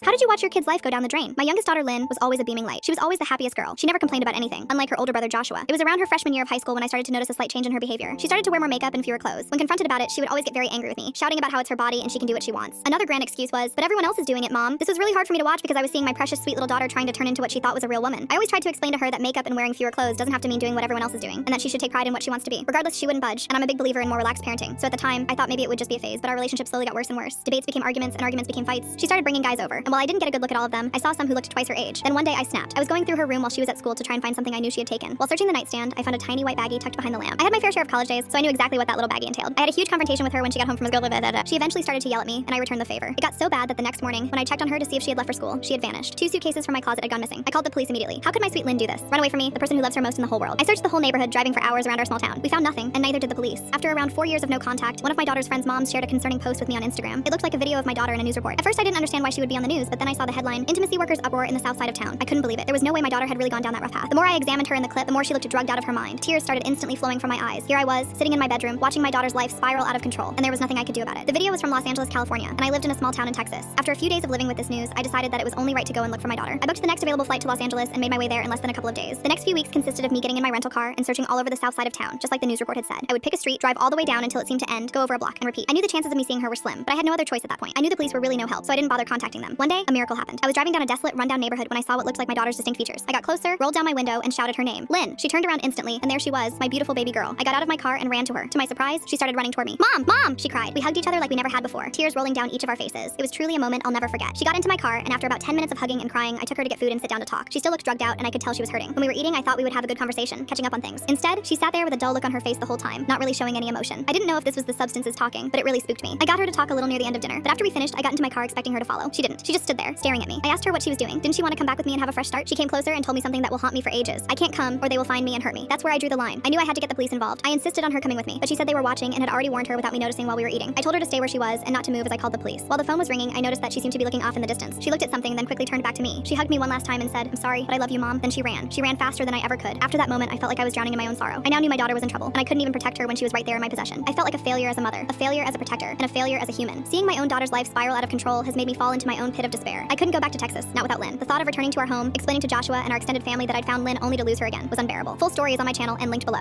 How did you watch your kid's life go down the drain? My youngest daughter, Lynn, was always a beaming light. She was always the happiest girl. She never complained about anything, unlike her older brother, Joshua. It was around her freshman year of high school when I started to notice a slight change in her behavior. She started to wear more makeup and fewer clothes. When confronted about it, she would always get very angry with me, shouting about how it's her body and she can do what she wants. Another grand excuse was, but everyone else is doing it, Mom. This was really hard for me to watch because I was seeing my precious sweet little daughter trying to turn into what she thought was a real woman. I always tried to explain to her that makeup and wearing fewer clothes doesn't have to mean doing what everyone else is doing, and that she should take pride in what she wants to be. Regardless, she wouldn't budge, and I'm a big believer in more relaxed parenting. So at the time, I thought maybe it would just be a phase, but our relationship slowly got worse and worse. Debates became arguments, and arguments became fights. She started bringing guys over, and while I didn't get a good look at all of them, I saw some who looked twice her age. Then one day I snapped. I was going through her room while she was at school to try and find something I knew she had taken. While searching the nightstand, I found a tiny white baggie tucked behind the lamp. I had my fair share of college days, so I knew exactly what that little baggie entailed. I had a huge confrontation with her when she got home from school. She eventually started to yell at me, and I returned the favor. It got so bad that the next morning, when I checked on her to see if she had left for school, she had vanished. 2 suitcases from my closet had gone missing. I called the police immediately. How could my sweet Lynn do this? Run away from me, the person who loves her most in the whole world. I searched the whole neighborhood, driving for hours around our small town. We found nothing, and neither did the police. After around 4 years of no contact, one of my daughter's friend's moms shared a concerning post with me on Instagram. It looked like a video of my daughter in a news report. At first, I didn't understand why she would be on the news, but then I saw the headline, "Intimacy Workers Uproar in the South Side of Town." I couldn't believe it. There was no way my daughter had really gone down that rough path. The more I examined her in the clip, the more she looked drugged out of her mind. Tears started instantly flowing from my eyes. Here I was, sitting in my bedroom, watching my daughter's life spiral out of control, and there was nothing I could do about it. The video was from Los Angeles, California, and I lived in a small town in Texas. After a few days of living with this news, I decided that it was only right to go and look for my daughter. I booked the next available flight to Los Angeles and made my way there in less than a couple of days. The next few weeks consisted of me getting in my rental car and searching all over the south side of town, just like the news report had said. I would pick a street, drive all the way down until it seemed to end, go over a block, and repeat. I knew the chances of me seeing her were slim, but I had no other choice at that point. I knew the police were really no help, so I didn't bother contacting them. One day, a miracle happened. I was driving down a desolate, rundown neighborhood when I saw what looked like my daughter's distinct features. I got closer, rolled down my window, and shouted her name, Lynn. She turned around instantly, and there she was, my beautiful baby girl. I got out of my car and ran to her. To my surprise, she started running toward me. Mom, Mom, she cried. We hugged each other like we never had before, tears rolling down each of our faces. It was truly a moment I'll never forget. She got into my car, and after about 10 minutes of hugging and crying, I took her to get food and sit down to talk. She still looked drugged out, and I could tell she was hurting. When we were eating, I thought we would have a good conversation, catching up on things. Instead, she sat there with a dull look on her face the whole time, not really showing any emotion. I didn't know if this was the substances talking, but it really spooked me. I got her to talk a little near the end of dinner, but after we finished, I got into my car expecting her to follow. She didn't. She just stood there, staring at me. I asked her what she was doing. Didn't she want to come back with me and have a fresh start? She came closer and told me something that will haunt me for ages. I can't come, or they will find me and hurt me. That's where I drew the line. I knew I had to get the police involved. I insisted on her coming with me, but she said they were watching and had already warned her without me noticing while we were eating. I told her to stay where she was and not to move as I called the police. While the phone was ringing, I noticed that she seemed to be looking off in the distance. She looked at something, then quickly turned back to me. She hugged me one last time and said, "I'm sorry, but I love you, Mom." Then she ran. She ran faster than I ever could. After that moment, I felt like I was drowning in my own sorrow. I now knew my daughter was in trouble, and I couldn't even protect her when she was right there in my possession. I felt like a failure as a mother, a failure as a protector, and a failure as a human. Seeing my own daughter's life spiral out of control has made me fall into my own pit of despair. I couldn't go back to Texas, not without Lynn. The thought of returning to our home, explaining to Joshua and our extended family that I'd found Lynn only to lose her again, was unbearable. Full story is on my channel and linked below.